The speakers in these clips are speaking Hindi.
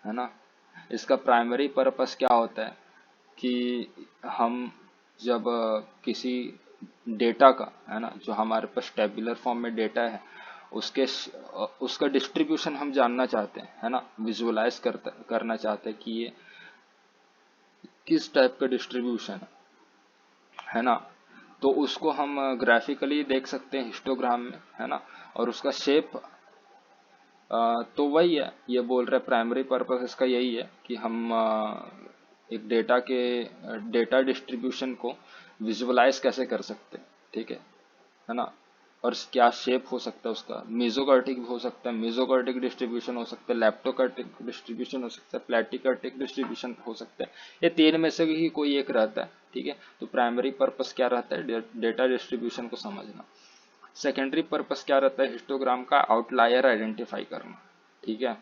है ना। इसका प्राइमरी पर्पस क्या होता है कि हम जब किसी डेटा का, है ना, जो हमारे पास टेबुलर फॉर्म में डेटा है उसका डिस्ट्रीब्यूशन हम जानना चाहते हैं, है ना, विजुअलाइज करना चाहते हैं कि ये किस टाइप का डिस्ट्रीब्यूशन है ना। तो उसको हम ग्राफिकली देख सकते हैं हिस्टोग्राम में, है ना। और उसका शेप, तो वही है, ये बोल रहे प्राइमरी पर्पस इसका यही है कि हम एक डेटा डिस्ट्रीब्यूशन को विजुअलाइज कैसे कर सकते हैं, ठीक है ना। और क्या शेप हो सकता है उसका, मेसोकर्टिक हो सकता है, मेसोकर्टिक डिस्ट्रीब्यूशन हो सकता है, लैप्टोकर्टिक डिस्ट्रीब्यूशन हो सकता है, प्लेटिकर्टिक डिस्ट्रीब्यूशन हो सकता है। ये तीन में से ही कोई एक रहता है, ठीक है। तो प्राइमरी पर्पस क्या रहता है, डेटा डिस्ट्रीब्यूशन को समझना। सेकेंडरी पर्पस क्या रहता है हिस्टोग्राम का, आउटलायर आइडेंटिफाई करना, ठीक है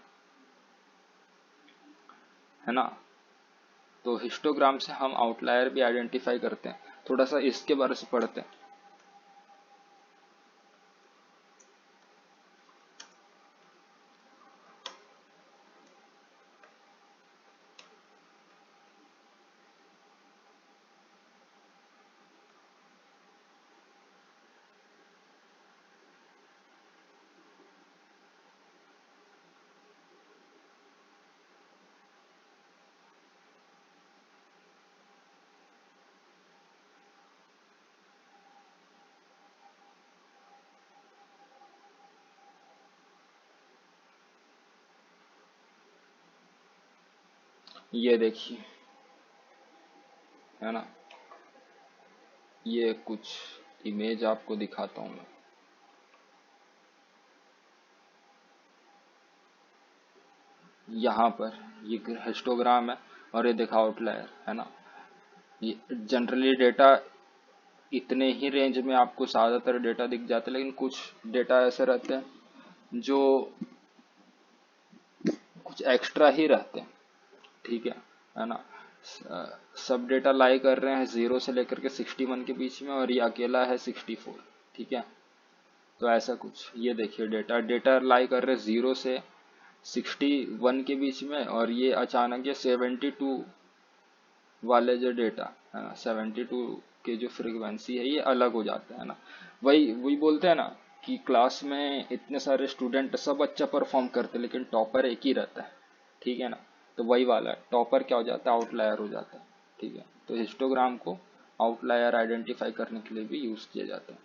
ना। तो हिस्टोग्राम से हम आउटलायर भी आइडेंटिफाई करते हैं। थोड़ा सा इसके बारे से पढ़ते हैं। ये देखिए, है ना, ये कुछ इमेज आपको दिखाता हूँ मैं। यहाँ पर ये हिस्टोग्राम है और ये देखा आउटलायर, है ना। ये जनरली डेटा इतने ही रेंज में आपको ज्यादातर डेटा दिख जाते हैं, लेकिन कुछ डेटा ऐसे रहते हैं जो कुछ एक्स्ट्रा ही रहते हैं, ठीक है ना। सब डेटा लाई कर रहे हैं 0 से लेकर के 61 के बीच में, और ये अकेला है 64, ठीक है। तो ऐसा कुछ, ये देखिए डेटा डेटा लाई कर रहे हैं 0 से 61 के बीच में, और ये अचानक ये 72 वाले जो डेटा है ना, 72 के जो फ्रीक्वेंसी है ये अलग हो जाता है ना। वही वही बोलते हैं ना कि क्लास में इतने सारे स्टूडेंट सब अच्छा परफॉर्म करते हैं लेकिन टॉपर एक ही रहता है, ठीक है ना। तो वही वाला टॉपर क्या हो जाता है, आउटलायर हो जाता है, ठीक है। तो हिस्टोग्राम को आउटलायर आइडेंटिफाई करने के लिए भी यूज किया जाता है।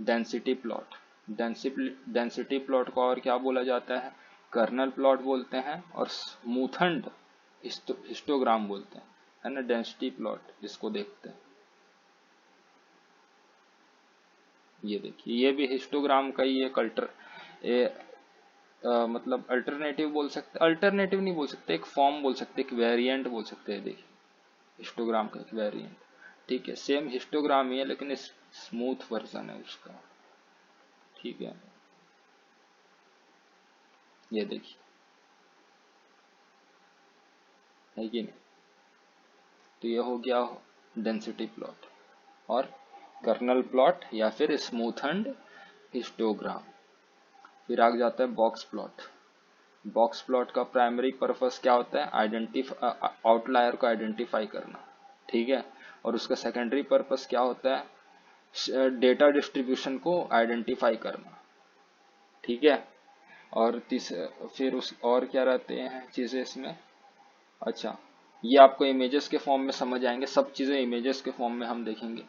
डेंसिटी प्लॉट, डेंसिटी प्लॉट को और क्या बोला जाता है, कर्नल प्लॉट बोलते हैं, और स्मूथन्ड हिस्टोग्राम बोलते हैं, है ना। डेंसिटी प्लॉट इसको देखते हैं। ये देखिए, ये भी हिस्टोग्राम का ही एक मतलब अल्टरनेटिव बोल सकते, अल्टरनेटिव नहीं बोल सकते, एक फॉर्म बोल सकते, एक वेरिएंट बोल सकते हैं। देखिए हिस्टोग्राम का एक वेरिएंट, ठीक है। सेम हिस्टोग्राम ही है लेकिन स्मूथ वर्जन है उसका, ठीक है। ये देखिए, है कि नहीं। तो ये हो गया डेंसिटी प्लॉट और कर्नल प्लॉट या फिर स्मूथन्ड हिस्टोग्राम। फिर आगे जाता है बॉक्स प्लॉट। बॉक्स प्लॉट का प्राइमरी पर्पस क्या होता है, आउटलायर को आइडेंटिफाई करना, ठीक है। और उसका सेकेंडरी पर्पस क्या होता है, डेटा डिस्ट्रीब्यूशन को आइडेंटिफाई करना, ठीक है। और फिर उस और क्या रहते हैं चीजें इसमें, अच्छा, ये आपको इमेजेस के फॉर्म में समझ आएंगे, सब चीजें इमेजेस के फॉर्म में हम देखेंगे।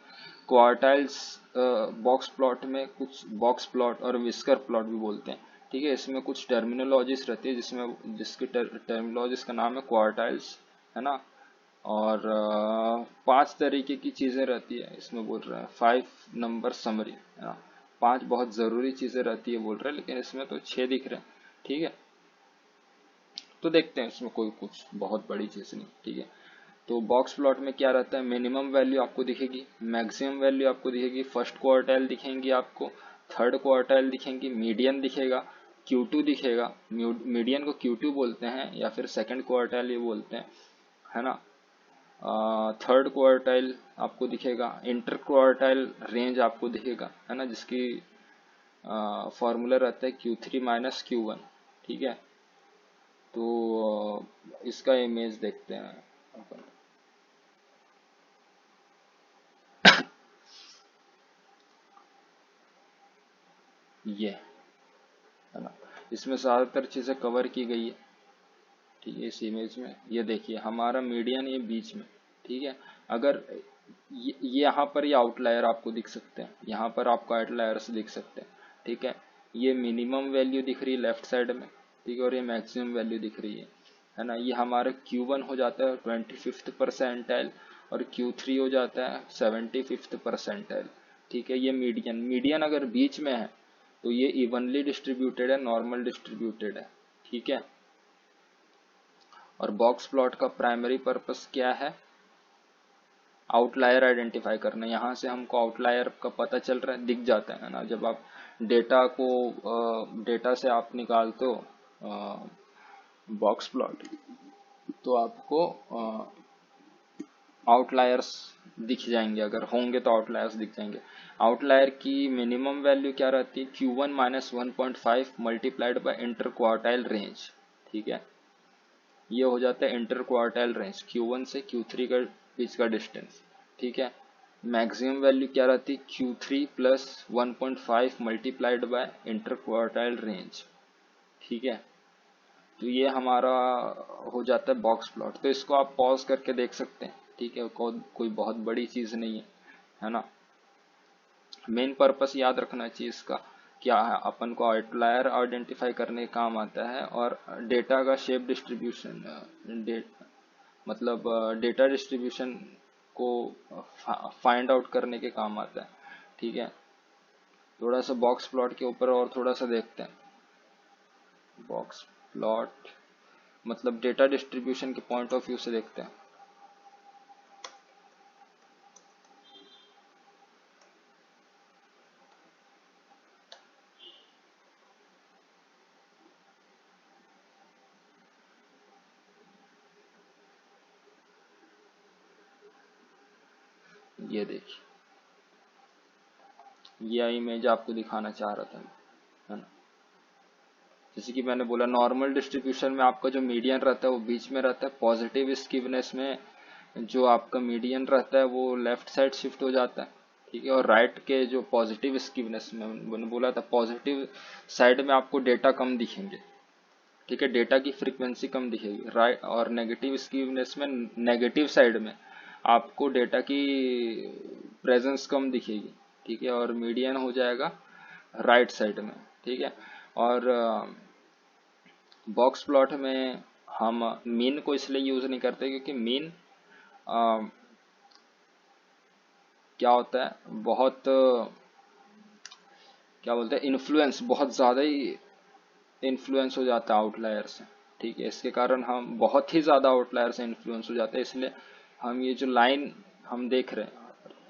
क्वार्टाइल्स बॉक्स प्लॉट में, कुछ बॉक्स प्लॉट और विस्कर प्लॉट भी बोलते हैं, ठीक है। इसमें कुछ टर्मिनोलॉजीज रहती है जिसकी टर्मिनोलॉजीज का नाम है क्वार्टाइल्स, है ना। और 5 तरीके की चीजें रहती है इसमें, बोल रहे हैं 5 नंबर समरी, है ना। 5 बहुत जरूरी चीजें रहती है बोल रहे हैं, लेकिन इसमें तो 6 दिख रहे हैं, ठीक है। तो देखते हैं, इसमें कोई कुछ बहुत बड़ी चीज नहीं, ठीक है। तो बॉक्स प्लॉट में क्या रहता है, मिनिमम वैल्यू आपको दिखेगी, मैक्सिमम वैल्यू आपको दिखेगी, फर्स्ट क्वार्टाइल दिखेंगी आपको, थर्ड क्वार्टाइल दिखेंगी, मीडियन दिखेगा, Q2 दिखेगा। मीडियन को Q2 बोलते हैं या फिर सेकंड क्वार्टाइल ये बोलते हैं, है ना। थर्ड क्वार्टाइल आपको दिखेगा, इंटर क्वार्टाइल रेंज आपको दिखेगा, है ना, जिसकी फॉर्मूला रहता है Q3 - Q1, ठीक है। तो इसका इमेज देखते हैं अपन। ये है ना, इसमें ज़्यादातर चीज़ें कवर की गई है। ठीक है, इस इमेज में ये देखिए हमारा मीडियन ये बीच में। ठीक है, अगर ये यहाँ पर ये आउटलायर आपको दिख सकते हैं, यहाँ पर आपको आउटलायर्स दिख सकते हैं। ठीक है, ये मिनिमम वैल्यू दिख रही है लेफ्ट साइड में। ठीक है, और ये मैक्सिमम वैल्यू दिख रही है ना। ये हमारा Q1 हो जाता है 25th परसेंटाइल और Q3 हो जाता है 75th परसेंटाइल। ठीक है, ये मीडियन मीडियन अगर बीच में है तो ये इवनली डिस्ट्रीब्यूटेड है, नॉर्मल डिस्ट्रीब्यूटेड है। ठीक है, और बॉक्स प्लॉट का प्राइमरी पर्पस क्या है? आउटलायर आइडेंटिफाई करना। यहाँ से हमको आउटलायर का पता चल रहा है, दिख जाता है ना। जब आप डेटा को डेटा से आप निकालते हो बॉक्स प्लॉट, तो आपको आउटलायर्स दिख जाएंगे, अगर होंगे तो आउटलायर्स दिख जाएंगे। आउटलायर की मिनिमम वैल्यू क्या रहती है? Q1 minus 1.5 multiplied by inter quartile range. ठीक है, ये हो जाता है इंटर क्वार्टाइल रेंज, Q1 से Q3 का बीच का डिस्टेंस। ठीक है, मैक्सिमम वैल्यू क्या रहती है? Q3 plus 1.5 multiplied by inter quartile range. ठीक है, तो ये हमारा हो जाता है बॉक्स प्लॉट। तो इसको आप पॉज करके देख सकते हैं। ठीक है, कोई बहुत बड़ी चीज नहीं है ना। मेन पर्पस याद रखना चाहिए इसका क्या है, अपन को आउटलायर आइडेंटिफाई करने का काम आता है, और डेटा का शेप डिस्ट्रीब्यूशन मतलब डेटा डिस्ट्रीब्यूशन को फाइंड आउट करने के काम आता है। ठीक है, थोड़ा सा बॉक्स प्लॉट के ऊपर और थोड़ा सा देखते हैं। बॉक्स प्लॉट मतलब डेटा डिस्ट्रीब्यूशन के पॉइंट ऑफ व्यू से देखते हैं। ये देखिए, ये इमेज आपको दिखाना चाह रहा था, है ना। जैसे कि मैंने बोला, नॉर्मल डिस्ट्रीब्यूशन में आपका जो मीडियन रहता है वो बीच में रहता है। पॉजिटिव स्कीवनेस में जो आपका मीडियन रहता है वो लेफ्ट साइड शिफ्ट हो जाता है। ठीक है, और राइट के जो पॉजिटिव स्कीवनेस में मैंने बोला था, पॉजिटिव साइड में आपको डेटा कम दिखेंगे। ठीक है, डेटा की फ्रीक्वेंसी कम दिखेगी। राइट, और नेगेटिव स्कीवनेस में नेगेटिव साइड में आपको डेटा की प्रेजेंस कम दिखेगी। ठीक है, और मीडियन हो जाएगा राइट साइड में। ठीक है, और बॉक्स प्लॉट में हम मीन को इसलिए यूज नहीं करते क्योंकि मीन क्या होता है, बहुत क्या बोलते हैं, इन्फ्लुएंस, बहुत ज्यादा ही इन्फ्लुएंस हो जाता है आउटलायर से। ठीक है, इसके कारण हम बहुत ही ज्यादा आउटलायर से इन्फ्लुएंस हो जाते हैं। इसलिए हम ये जो लाइन हम देख रहे हैं,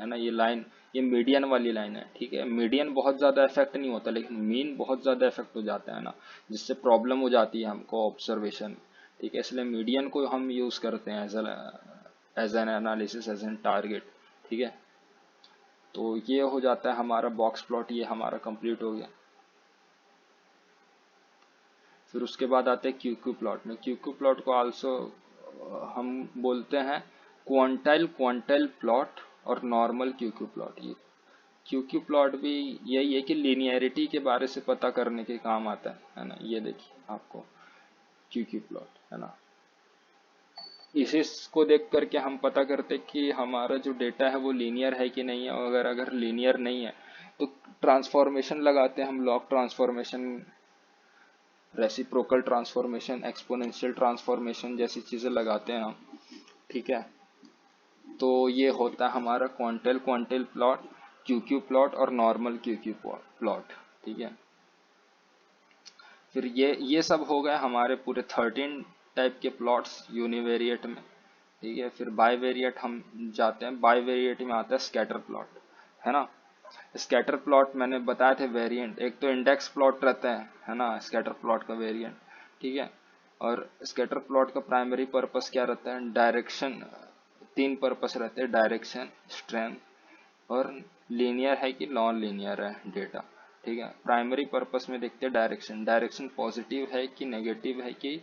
है ना, ये लाइन, ये मीडियन वाली लाइन है। ठीक है, मीडियन बहुत ज्यादा इफेक्ट नहीं होता, लेकिन मीन बहुत ज्यादा इफेक्ट हो जाता है ना, जिससे प्रॉब्लम हो जाती है हमको ऑब्जर्वेशन। ठीक है, इसलिए मीडियन को हम यूज करते हैं as an analysis, as an target. ठीक है, तो ये हो जाता है हमारा बॉक्स प्लॉट, ये हमारा कंप्लीट हो गया। फिर उसके बाद आते हैं क्यूक्यू प्लॉट में। क्यूक्यू प्लॉट को आल्सो हम बोलते हैं क्वांटाइल क्वांटाइल प्लॉट और नॉर्मल क्यूक्यू प्लॉट। ये क्यूक्यू प्लॉट भी यही है कि लीनियरिटी के बारे से पता करने के काम आता है ना। ये देखिए आपको क्यूक्यू प्लॉट, है ना, इसी को देख करके हम पता करते कि हमारा जो डेटा है वो लीनियर है कि नहीं है। और अगर लीनियर नहीं है तो ट्रांसफॉर्मेशन लगाते हैं हम, log transformation, reciprocal transformation, exponential transformation जैसी चीजें लगाते हैं हम। ठीक है, तो ये होता है हमारा quantile quantile plot, QQ plot और नॉर्मल क्यूक्यू प्लॉट। ठीक है, फिर ये सब हो गए हमारे पूरे 13 टाइप के प्लॉट्स यूनिवेरिएट में। ठीक है, फिर बाईवेरिएट हम जाते हैं। बाईवेरिएट में आता है स्कैटर प्लॉट, है ना। स्कैटर प्लॉट मैंने बताया थे वेरिएंट, एक तो इंडेक्स प्लॉट रहता है ना, स्कैटर प्लॉट का वेरिएंट। ठीक है, और स्कैटर प्लॉट का प्राइमरी पर्पस क्या रहता है? डायरेक्शन, 3 पर्पस रहते हैं, डायरेक्शन, स्ट्रेंथ और लीनियर है कि नॉन लीनियर है डेटा। ठीक है, प्राइमरी पर्पस में देखते हैं डायरेक्शन, डायरेक्शन पॉजिटिव है कि नेगेटिव है कि